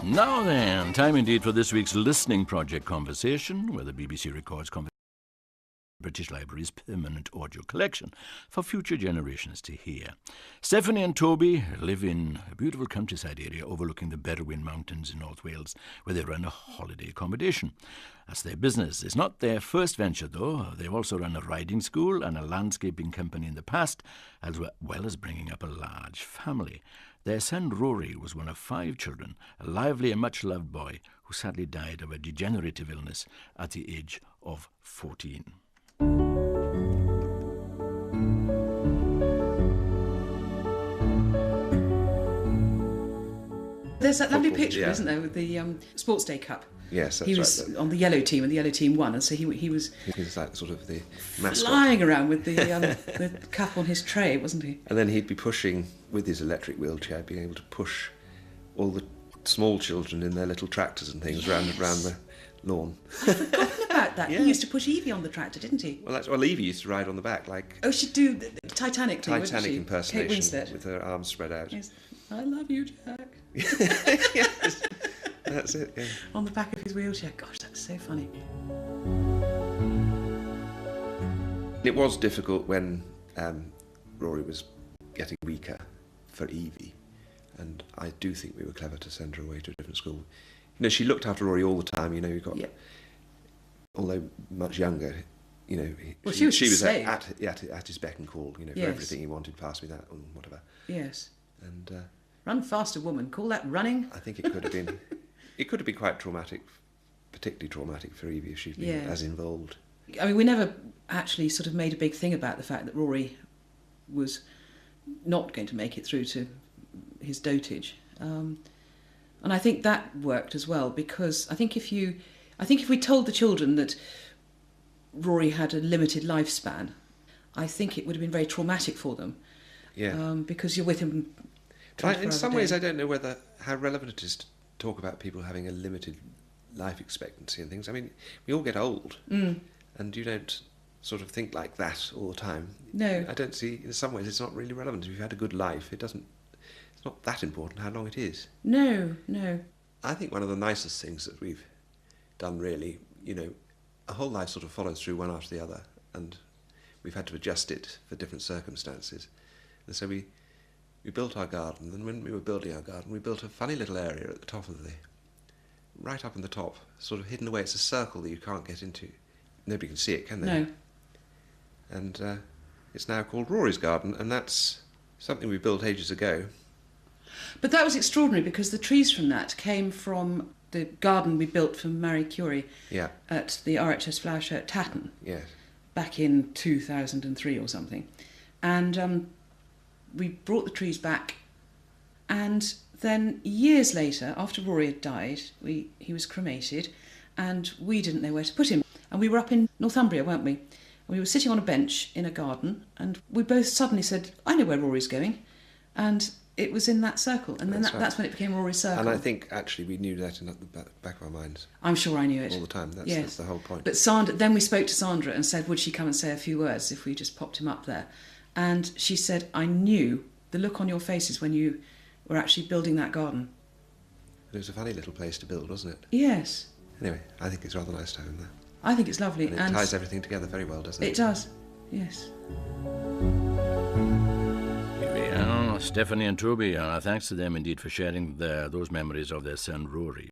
Now then, time indeed for this week's Listening Project conversation, where the BBC records British Library's permanent audio collection for future generations to hear. Stephanie and Toby live in a beautiful countryside area overlooking the Berwyn Mountains in North Wales, where they run a holiday accommodation. That's their business. It's not their first venture, though. They've also run a riding school and a landscaping company in the past, as well as bringing up a large family. Their son Rory was one of 5 children, a lively and much-loved boy who sadly died of a degenerative illness at the age of 14. There's that lovely picture, isn't there, with the Sports Day Cup? Yes, that's he was right. On the yellow team, and the yellow team won, and so he was like sort of the mascot. flying around with the cup on his tray, wasn't he? And then he'd be pushing, with his electric wheelchair, being able to push all the small children in their little tractors and things round the lawn. I'd forgotten about that. Yeah. He used to push Evie on the tractor, didn't he? Well, Evie used to ride on the back, like Oh, she'd do the Titanic thing, wouldn't she? impersonation, Kate Winslet. with her arms spread out. Yes. I love you, Jack. Yes, that's it. Yeah. On the back of his wheelchair. Gosh, that's so funny. It was difficult when Rory was getting weaker for Evie, and I do think we were clever to send her away to a different school. You know, she looked after Rory all the time. You know, you got, although much younger, you know, well, she was at his beck and call. You know, for Yes. everything he wanted, pass me that and whatever. Yes. And Run faster, woman. Call that running? I think it could have been, quite traumatic, particularly traumatic for Evie if she'd been as involved. I mean, we never actually sort of made a big thing about the fact that Rory was not going to make it through to his dotage. And I think that worked as well, because I think if we told the children that Rory had a limited lifespan, I think it would have been very traumatic for them. Yeah. Because you're with him. But in some ways, I don't know how relevant it is to talk about people having a limited life expectancy and things. I mean, we all get old, and you don't sort of think like that all the time. No. I don't see. In some ways, it's not really relevant. If you've had a good life, it's not that important how long it is. No. I think one of the nicest things that we've done, really, you know, a whole life sort of follows through one after the other, and we've had to adjust it for different circumstances. And so we built our garden, and when we were building our garden, we built a funny little area at the top of right up in the top, sort of hidden away. It's a circle that you can't get into. Nobody can see it, can they? No. And it's now called Rory's Garden, and that's something we built ages ago. But that was extraordinary, because the trees from that came from the garden we built for Marie Curie at the RHS Flower Show at Tatton back in 2003 or something. And we brought the trees back, and then years later, after Rory had died, he was cremated, and we didn't know where to put him. And we were up in Northumbria, weren't we? And we were sitting on a bench in a garden, and we both suddenly said, I know where Rory's going. And it was in that circle, and then that's when it became Rory's Circle. And I think actually we knew that in the back of our minds. I'm sure I knew it. All the time, that's the whole point. But then we spoke to Sandra and said, would she come and say a few words if we just popped him up there? And she said, I knew the look on your faces when you were actually building that garden. It was a funny little place to build, wasn't it? Yes. Anyway, I think it's rather nice to have him there. I think it's lovely. And it ties everything together very well, doesn't it? It does, yes. Here we are, Stephanie and Toby. Thanks to them indeed for sharing those memories of their son Rory.